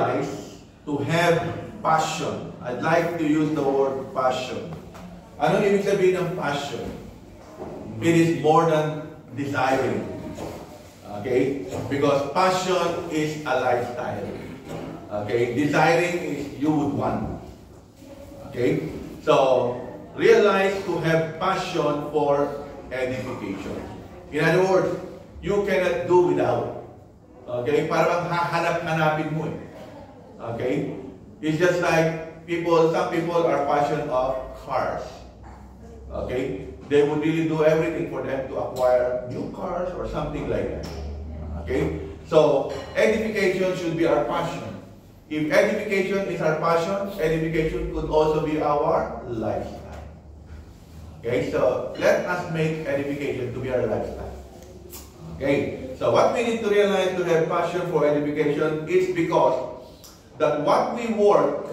realize, to have passion. I'd like to use the word passion. Anong ibig sabihin ng passion? It is more than desiring. Okay? Because passion is a lifestyle. Okay? Desiring is you would want. Okay? So, realize to have passion for edification. In other words, you cannot do without. Okay? Parang hahanap-hanapin mo eh. Okay? It's just like some people are passionate of cars. Okay? They would really do everything for them to acquire new cars or something like that. Okay? So, edification should be our passion. If edification is our passion, edification could also be our lifestyle. Okay? So, let us make edification to be our lifestyle. Okay? So, what we need to realize to have passion for edification is because that what we work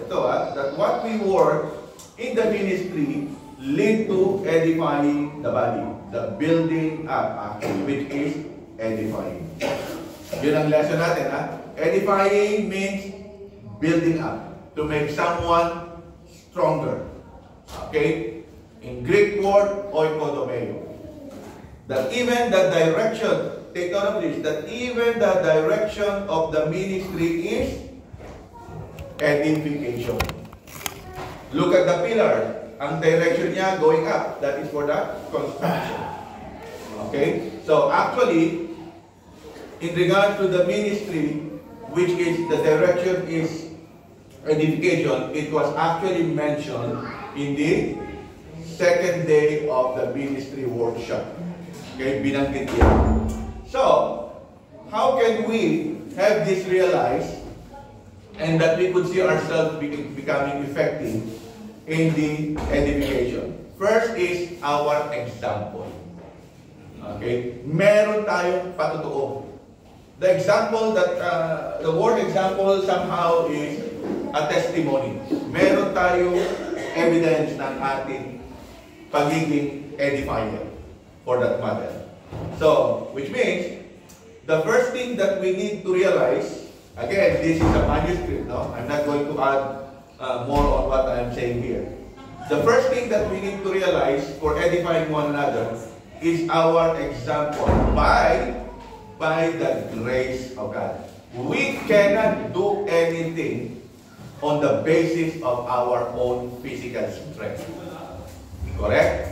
in the ministry lead to edifying the body, the building up actually, which is edifying. Yun ang lesson natin, ha? Edifying means building up, to make someone stronger. Okay? In Greek word, oikodomeo. That even the direction, take note of this, that even the direction of the ministry is edification. Look at the pillar. Ang direction niya going up. That is for the construction. Okay? So actually, in regard to the ministry, which is the direction is edification, it was actually mentioned in the second day of the ministry workshop. Okay? Binanggit yan. So, how can we have this realized and that we could see ourselves becoming effective in the edification? First is our example. Okay? Meron tayong patutuo. The example that, the word example somehow is a testimony. Meron tayong evidence ng ating pagiging edifier for that matter. So, which means, the first thing that we need to realize, again, this is a manuscript, no? I'm not going to add more on what I'm saying here. The first thing that we need to realize for edifying one another is our example by the grace of God. We cannot do anything on the basis of our own physical strength. Correct?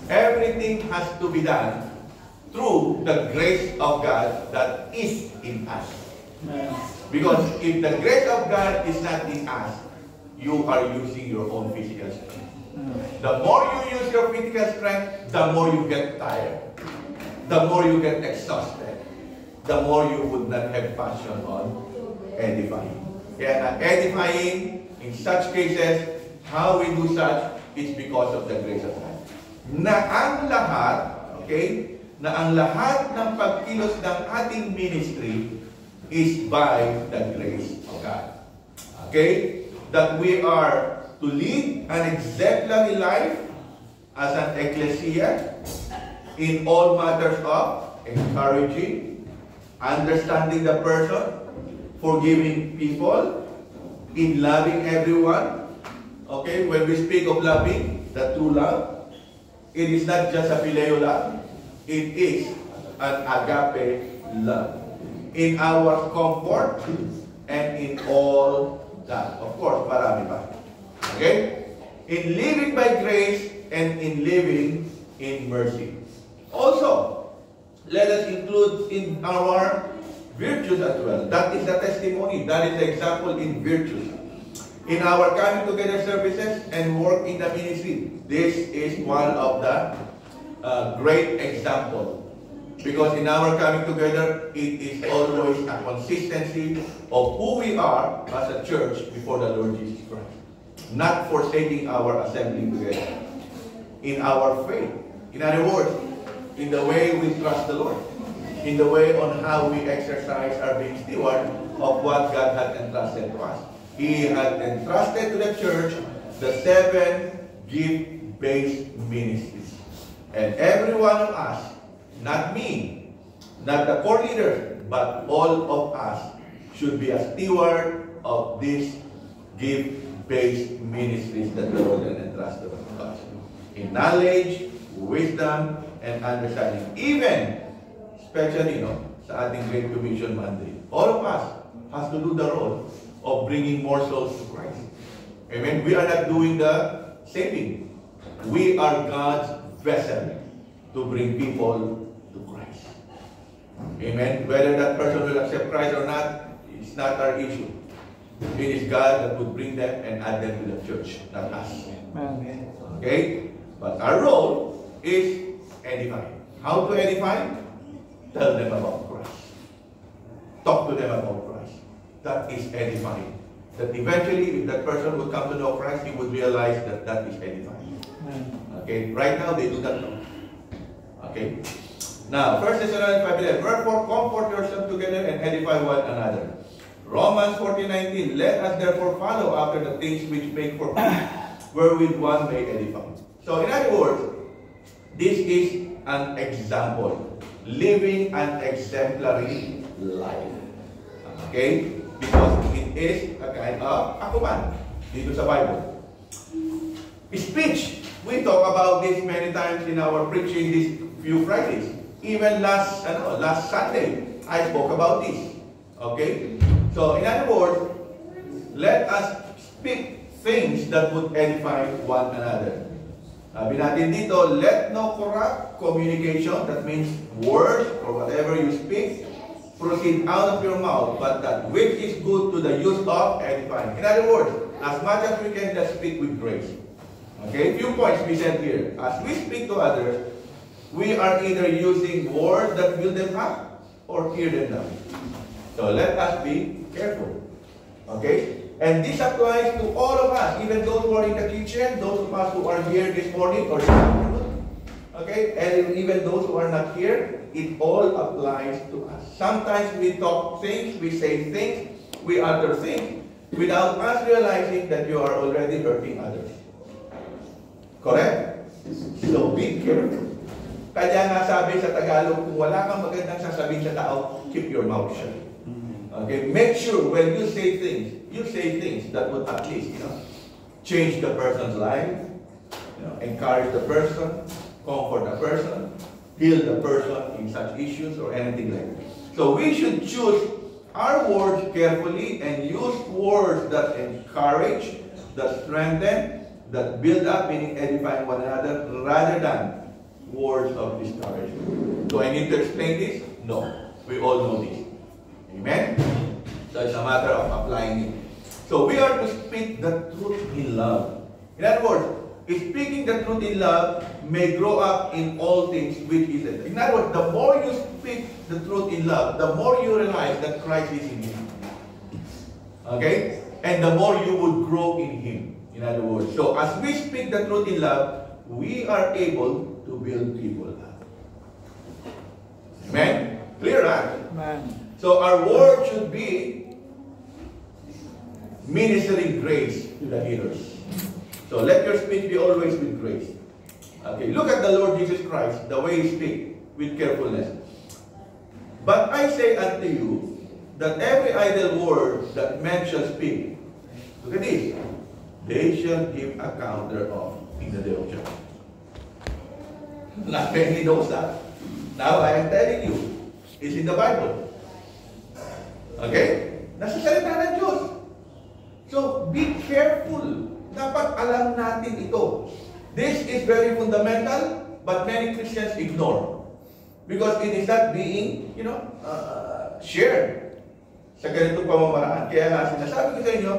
Everything has to be done through the grace of God that is in us. Because if the grace of God is not in us, you are using your own physical strength. The more you use your physical strength, the more you get tired. The more you get exhausted. The more you would not have passion on edifying. Kaya edifying, in such cases, how we do such is because of the grace of God. Na ang lahat, okay, na ang lahat ng pagkilos ng ating ministry is by the grace of God. Okay? That we are to lead an exemplary life as an ecclesia in all matters of encouraging, understanding the person, forgiving people, in loving everyone. Okay? When we speak of loving, the true love, it is not just a phileo love. It is an agape love. In our comfort and in all that. Of course, marami pa. Okay? In living by grace and in living in mercy. Also, let us include in our virtues as well. That is the testimony. That is the example in virtues. In our coming together services and work in the ministry, this is one of the great example. Because in our coming together, it is always a consistency of who we are as a church before the Lord Jesus Christ. Not forsaking our assembling together. In our faith. In other words, in the way we trust the Lord. In the way on how we exercise our being steward of what God has entrusted to us. He has entrusted to the church the 7 gift-based ministries. And every one of us, not me, not the core leaders, but all of us should be a steward of these gift-based ministries that the Lord has entrusted to us. In knowledge, wisdom, and understanding. Even, especially, sa ating Great Commission Monday, all of us has to do the role of bringing more souls to Christ. Amen? We are not doing the saving. We are God's vessel to bring people to Christ. Amen? Whether that person will accept Christ or not, it's not our issue. It is God that would bring them and add them to the church, not us. Amen. Okay? But our role is edify. How to edify? Tell them about Christ. Talk to them about Christ. That is edifying. That eventually, if that person would come to know Christ, he would realize that that is edifying. Okay? Right now, they do not know. Okay? Now, 1 Thessalonians 5:11. Wherefore, comfort yourself together and edify one another. Romans 14:19. Let us therefore follow after the things which make for peace, wherewith one may edify. So, in other words, this is an example. Living an exemplary life. Okay? Because it is a kind of a command dito sa Bible. Speech. We talk about this many times in our preaching these few Fridays. Even last Sunday, I spoke about this. Okay? So, in other words, let us speak things that would edify one another. Sabi natin dito, let no corrupt communication, that means words or whatever you speak, proceed out of your mouth, but that which is good to the use of edifying. In other words, as much as we can, just speak with grace. Okay, few points we said here. As we speak to others, we are either using words that build them up or tear them down. So let us be careful. Okay? And this applies to all of us, even those who are in the kitchen, those of us who are here this morning or this afternoon. Okay? And even those who are not here, it all applies to us. Sometimes we talk things, we say things, we utter things, without us realizing that you are already hurting others. Correct? So be careful. Kaya nga sabi sa Tagalog, kung wala kang magandang sasabihin sa tao, keep your mouth shut. Okay? Make sure when you say things that would at least, change the person's life, encourage the person, comfort the person, heal the person in such issues or anything like that. So we should choose our words carefully and use words that encourage, that strengthen, that build up, meaning edifying one another, rather than words of discouragement. Do I need to explain this? No. We all know this. Amen? So it's a matter of applying it. So we are to speak the truth in love. In other words, speaking the truth in love may grow up in all things which is it. In other words, the more you speak the truth in love, the more you realize that Christ is in you. Okay? And the more you would grow in Him. In other words, so as we speak the truth in love, we are able to build people up. Amen? Clear, right? Amen. So our word should be ministering grace to the hearers. So let your speech be always with grace. Okay, look at the Lord Jesus Christ, the way He speaks with carefulness. But I say unto you, that every idle word that men shall speak, look at this, they shall give account thereof in the day of judgment. Not many knows that. Now I am telling you, it's in the Bible. Okay? Nasa salita ng Diyos. So, be careful. Dapat alam natin ito. This is very fundamental, but many Christians ignore. Because it is not being, shared sa ganitong pamamaraan. Kaya nga, sinasabi ko sa inyo,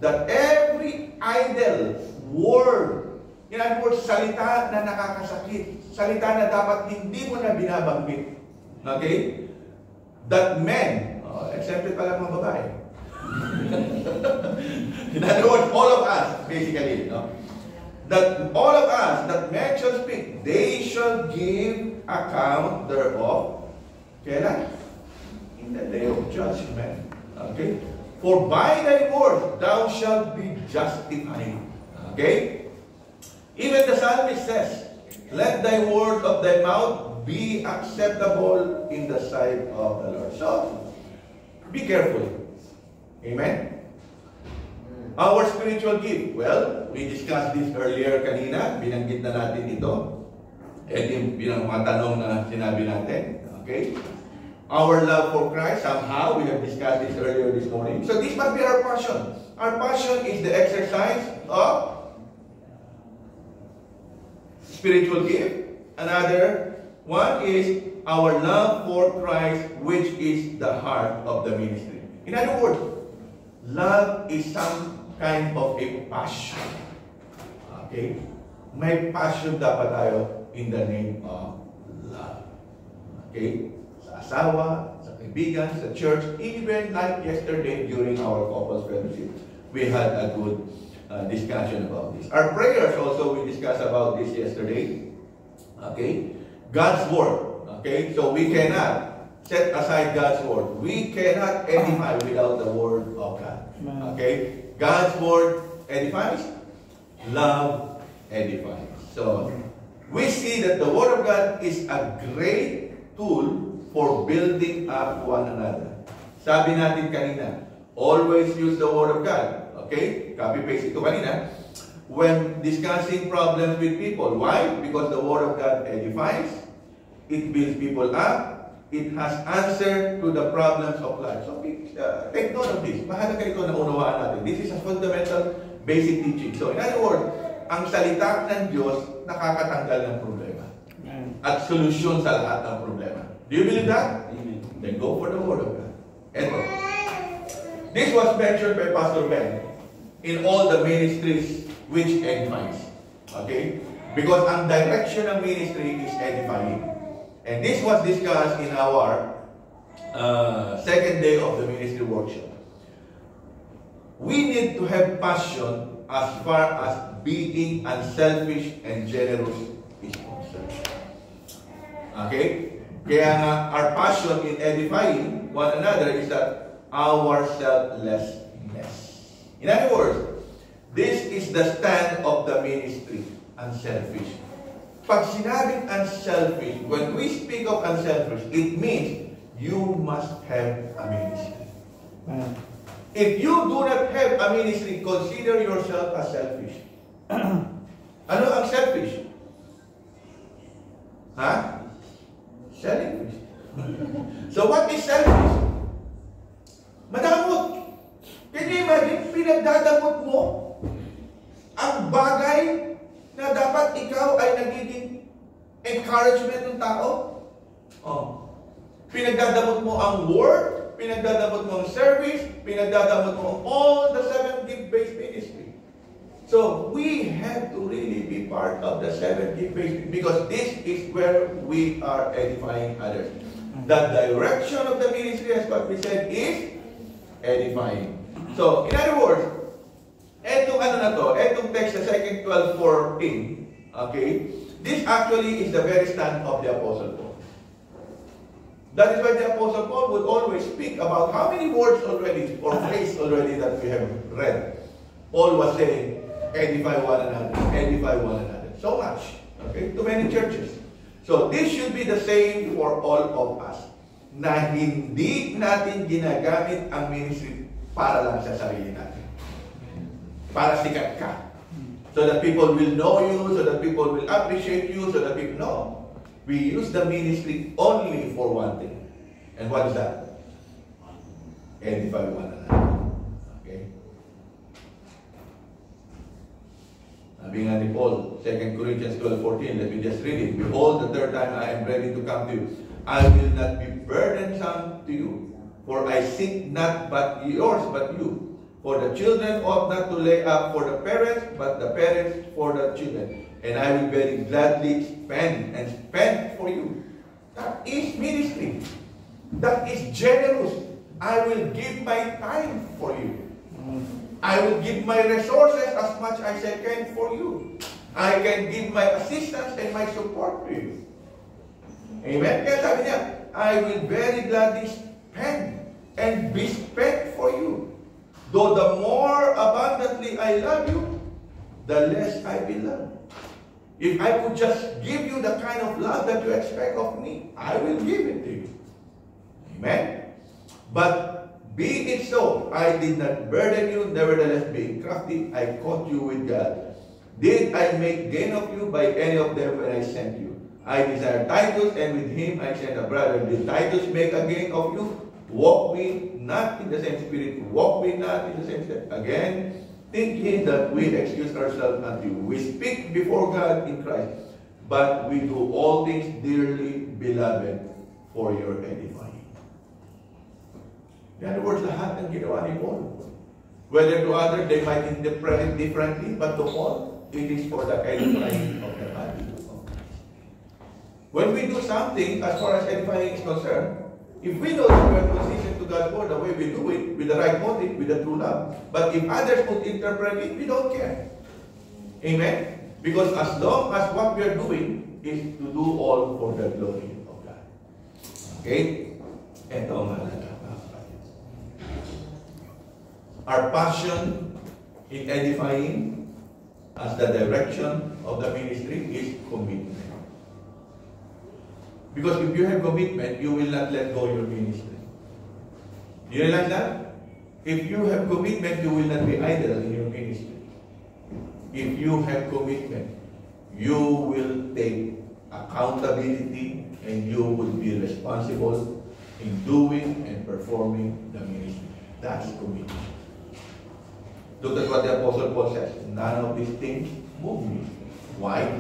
that every idle word, in other words, salita na nakakasakit, salita na dapat hindi mo na binabanggit. Okay? That men, example pala mga babae. In other words, all of us, basically, that all of us, that men shall speak, they shall give account thereof. Kailan? In the day of judgment. Okay? For by thy word thou shalt be justified. Okay? Even the psalmist says, let thy word of thy mouth be acceptable in the sight of the Lord. So, be careful. Amen? Our spiritual gift. Well, we discussed this earlier kanina. Binanggit na natin ito. Ito yung mga tanong na sinabi natin. Okay? Our love for Christ, somehow, we have discussed this earlier this morning. So this must be our passion. Our passion is the exercise of spiritual gift. Another one is our love for Christ, which is the heart of the ministry. In other words, love is some kind of a passion. Okay? May passion dapat tayo in the name of love. Okay? Sa asawa, sa kaibigan, sa church, even like yesterday during our couples fellowship, we had a good discussion about this. Our prayers also, we discussed about this yesterday. Okay? God's Word. Okay? So we cannot set aside God's Word. We cannot edify without the Word of God. Okay? God's Word edifies. Love edifies. So, we see that the Word of God is a great tool for building up one another. Sabi natin kanina, always use the Word of God. Okay? Copy-paste ito kanina. When discussing problems with people. Why? Because the Word of God edifies. It builds people up. It has answer to the problems of life. So, take note of this. Mahalaga ito na unawaan natin. This is a fundamental basic teaching. So, in other words, ang salita ng Diyos nakakatanggal ng problema. At solusyon sa lahat ng problema. Do you believe that? Amen. Then go for the Word of God. Ito. This was mentioned by Pastor Ben in all the ministries which edifies. Okay? Because ang direction ng ministry is edifying. And this was discussed in our second day of the ministry workshop. We need to have passion as far as being unselfish and generous is concerned. Okay? Kaya nga, our passion in edifying one another is that our selflessness. In other words, this is the stand of the ministry, unselfish. Pag sinabing unselfish, when we speak of unselfish, it means you must have a ministry. If you do not have a ministry, consider yourself as selfish. Ano ang selfish? Ha? Selfish. So what is selfish? Madamot. Can you imagine, pinagdadamot mo ang bagay na dapat ikaw ay nagiging encouragement ng tao? Oh. Pinagdadamot mo ang word, pinagdadamot mo ang service, pinagdadamot mo ang all the 7 gift-based ministry. So, we have to really be part of the 7 gift-based because this is where we are edifying others. The direction of the ministry, as what we said, is edifying. So, in other words, etong text sa 2 12:14, okay, this actually is the very stand of the Apostle Paul. That is why the Apostle Paul would always speak about how many words already, or phrases already that we have read. Paul was saying, edify one another, edify one another. So much, okay, to many churches. So, this should be the same for all of us, na hindi natin ginagamit ang ministry para lang sa sarili natin. Para sikat ka. So that people will know you, so that people will appreciate you, so that people know. We use the ministry only for one thing. And what is that? Edify one another. Okay? Sabi nga ni Paul, 2 Corinthians 12:14, let me just read it. Behold, the third time I am ready to come to you. I will not be burdensome to you, for I seek not but yours, but you. For the children ought not to lay up for the parents, but the parents for the children. And I will very gladly spend for you. That is ministry. That is generous. I will give my time for you. I will give my resources as much as I can for you. I can give my assistance and my support to you. Amen? Kaya sabi niya, I will very gladly spend and be spent for you. Though the more abundantly I love you, the less I will love. If I could just give you the kind of love that you expect of me, I will give it to you. Amen? But Be it so, I did not burden you, nevertheless being crafty, I caught you with God. Did I make gain of you by any of them when I sent you? I desire Titus, and with him I sent a brother. Did Titus make a gain of you? Walk we not in the same spirit, walk we not in the same step. Again, think ye that we excuse ourselves unto you. We speak before God in Christ, but we do all things dearly beloved for your edifying. In other words, lahat ng ginawa ni Paul. Whether to others, they might interpret it differently, but to Paul, it is for the edifying of the body. When we do something, as far as edifying is concerned, if we know that we are consistent to God's word, the way we do it, with the right motive, with the true love, but if others would interpret it, we don't care. Amen? Because as long as what we are doing is to do all for the glory of God. Okay? Ito ang mahalaga. Our passion in edifying as the direction of the ministry is commitment. Because if you have commitment, you will not let go your ministry. Do you realize that? If you have commitment, you will not be idle in your ministry. If you have commitment, you will take accountability and you will be responsible in doing and performing the ministry. That's commitment. Look at what the Apostle Paul says. None of these things move me. Why?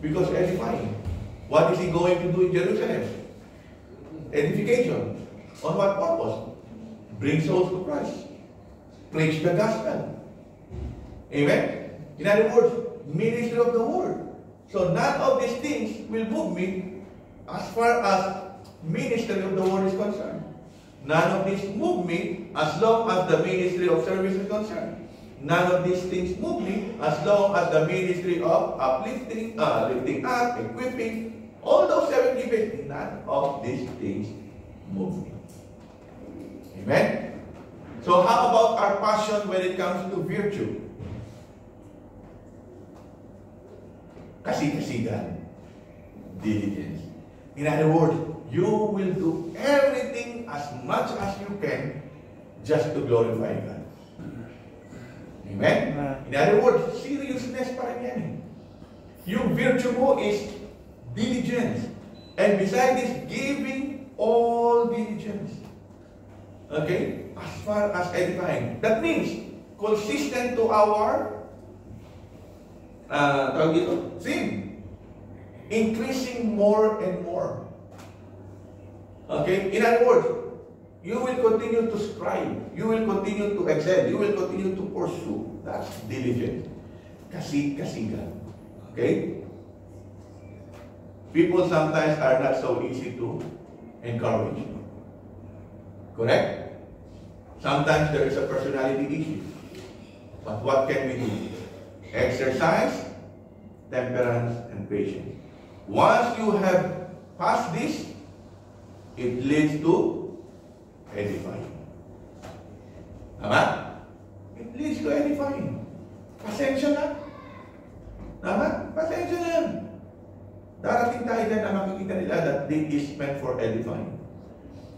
Because edifying. What is he going to do in Jerusalem? Edification. On what purpose? Bring souls to Christ. Preach the gospel. Amen? In other words, ministry of the word. So none of these things will move me as far as ministry of the word is concerned. None of these move me as long as the ministry of service is concerned. None of these things move me as long as the ministry of uplifting, lifting up, equipping, all those 7 gifts, none of these things move me. Amen? So how about our passion when it comes to virtue? Kasi-kasigan. Diligence. In other words, you will do everything as much as you can just to glorify God. Amen? In other words, seriousness pa rin yan. Yung virtue mo is diligence. And beside this, giving all diligence. Okay? As far as edifying. That means, consistent to our thing. Increasing more and more. Okay? In other words, you will continue to strive. You will continue to excel. You will continue to pursue. That's diligent. Kasi-kasigan. Okay? People sometimes are not so easy to encourage. Correct? Sometimes there is a personality issue. But what can we do? Exercise, temperance, and patience. Once you have passed this, it leads to edifying. Tama? It leads to edifying. Pasensya na. Tama? Pasensya na. Darating tayo dyan na makikita nila that this is meant for edifying.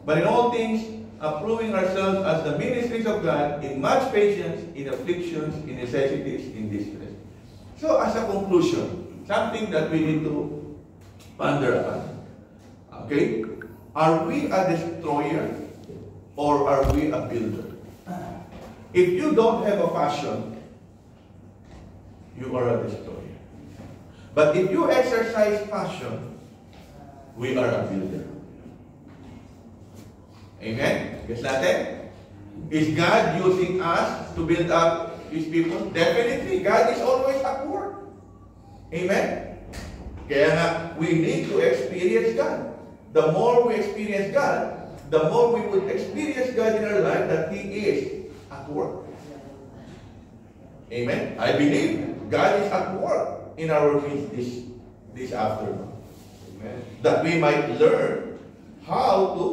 But in all things, approving ourselves as the ministries of God in much patience, in afflictions, in necessities, in distress. So as a conclusion, something that we need to ponder upon. Okay? Are we a destroyer or are we a builder? If you don't have a passion, you are a destroyer. But if you exercise passion, we are a builder. Amen? Guess natin? Is God using us to build up His people? Definitely. God is always at work. Amen? Kaya nga, we need to experience God. The more we experience God, the more we would experience God in our life that He is at work. Amen? I believe God is at work in our midst this afternoon. Amen? That we might learn how to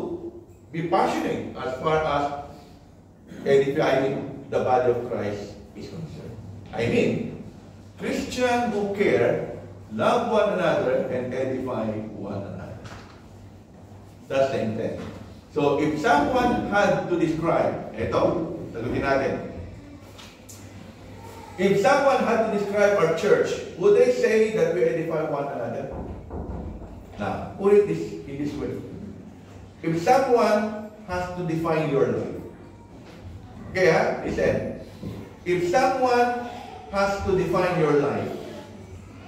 be passionate as far as edifying the body of Christ is concerned. I mean, Christians who care, love one another, and edify one another. That's the intent. So, if someone had to describe, ito, sagutin natin. If someone had to describe our church, would they say that we edify one another? Now, put it in this way. If someone has to define your life, okay, listen. If someone has to define your life,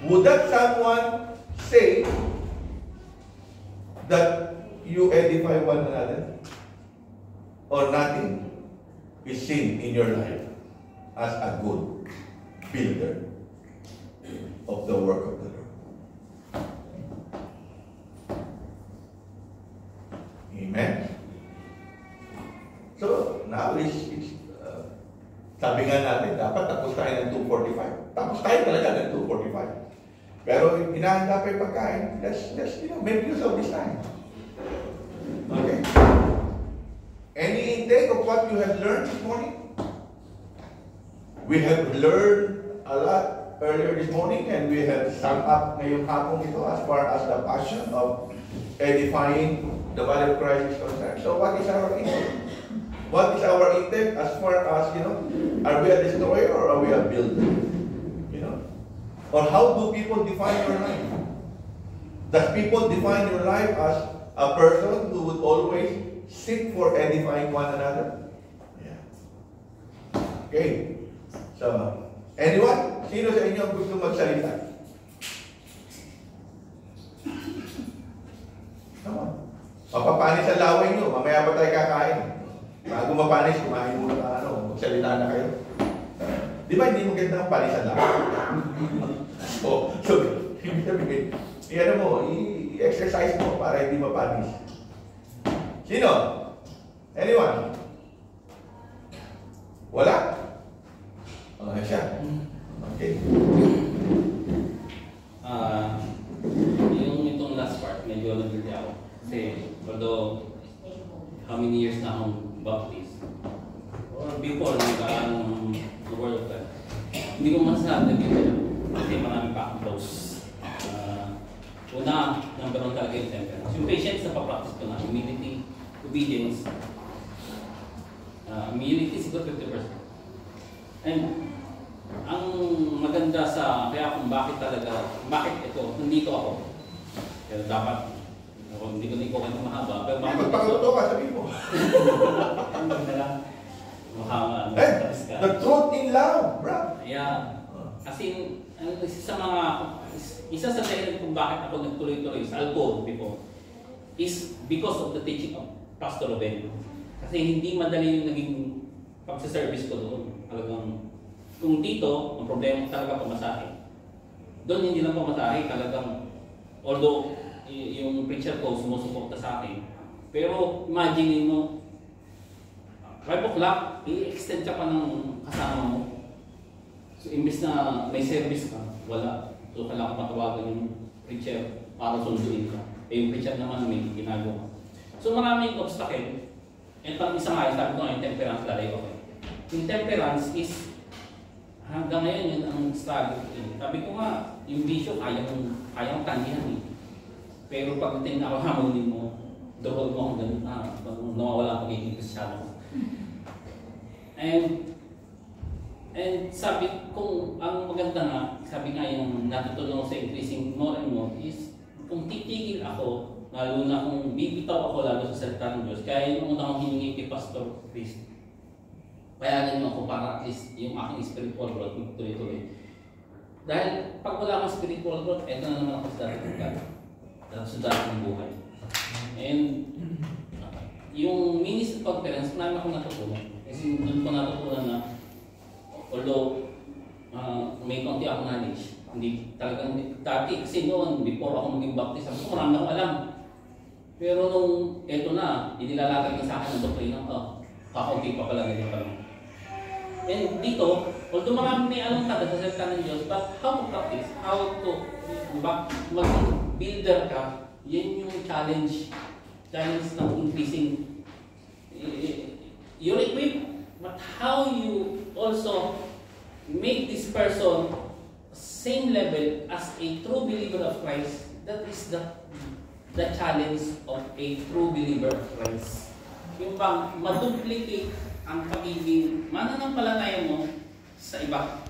would that someone say that you edify one another? Or nothing is seen in your life as a good builder of the work of the Lord? Amen? So, now sabi nga natin, dapat tapos tayo ng 2:45. Tapos tayo talaga ng 2:45. Pero hinahanda pa yung pagkain. Let's make use of this time. Okay? Any intake of what you have learned this morning? We have learned a lot earlier this morning, and we have summed up ngayong hapon ito as far as the passion of edifying the body of Christ is concerned. So what is our intake? What is our intake as far as, are we a destroyer or are we a builder? Or how do people define your life? Does people define your life as a person who would always seek for edifying one another? Yeah. Okay. So, anyone? Sino sa inyo gusto magsalita? Come on. Mapapanis sa laway nyo. Mamaya pa tayo kakain. Bago mapanis, kumain muna ka, magsalita na kayo. Di ba hindi maganda ang panis sa laway? So, i-exercise mo para hindi mapanis. Sino? Anyone? Wala? Siya. Okay. Yung itong last part, medyo nagdali ako. Kasi, although, how many years na akong baptist, or before, nagkaan ng Word of God, hindi ko masasabi nagdali ako. Kasi marami pa akong close. Una, number one talaga yung temperance. Yung patience na pa-practice ko na, humility, obedience. Humility siguro 50%. And, ang maganda sa, kaya kung bakit ito, nandito ako. Pero dapat, hindi ko na ikaw kayo mahaba. Pero bakit magpakuluto ka, sabihin mo. Mahaba, the truth in love, bro. Yeah. Kasi, isa sa dahilan kung bakit ako nagtuloy-tuloy sa alcohol before is because of the teaching of Pastor Robin. Kasi hindi madali yung naging pagsaservice ko doon. Talagang, kung dito, ang problema talaga pamasahe. Doon hindi lang pamasahe, talagang, although yung preacher ko sumusuporta sa akin, pero imagine mo, 5 o'clock, i-extend ka pa ng kasama mo. So, imbis na may service ka, wala. So, kailangan matawagan yung preacher para sunduin ka. Yung preacher naman may ginagawa. So, maraming obstacle. And pang isa nga, sabi ko nga, yung temperance, lalay ko. Yung temperance is, hanggang ngayon yun ang struggle. Sabi ko nga, yung bisyo, kayang tangihan eh. Pero pagdating na ako hamunin mo, durog mo akong ganun, nawawala ako kay Kristiano. And sabi kung ang maganda nga, sabi nga yung natutulong sa increasing more and more is kung titigil ako, lalo na kung bibitaw ako lalo sa salita ng Diyos, kaya yung una kong hiningi kay Pastor Chris, payagan niyo ako para at least yung aking spiritual growth tuloy-tuloy. Dahil pag wala akong spiritual growth, eto na naman ako sa dati ng God, sa dati ng buhay. And yung ministry conference, marami akong natutunan. Kasi doon ko natutunan na although may konti akong knowledge, hindi talagang dati kasi noon, before ako maging baptist, sabi ko marami akong alam. Pero nung eto na, inilalagay na sa akin ang doktrina, kakaunti pa pala ganyan pa lang. And dito, although marami may alam ka sa salita ng Diyos, but how to practice, how to mag-builder ka, yan yung challenge ng increasing. You're equipped, but how you also make this person same level as a true believer of Christ, that is the challenge of a true believer of Christ. yung bang maduplicate ang pagiging mananampalataya mo sa iba.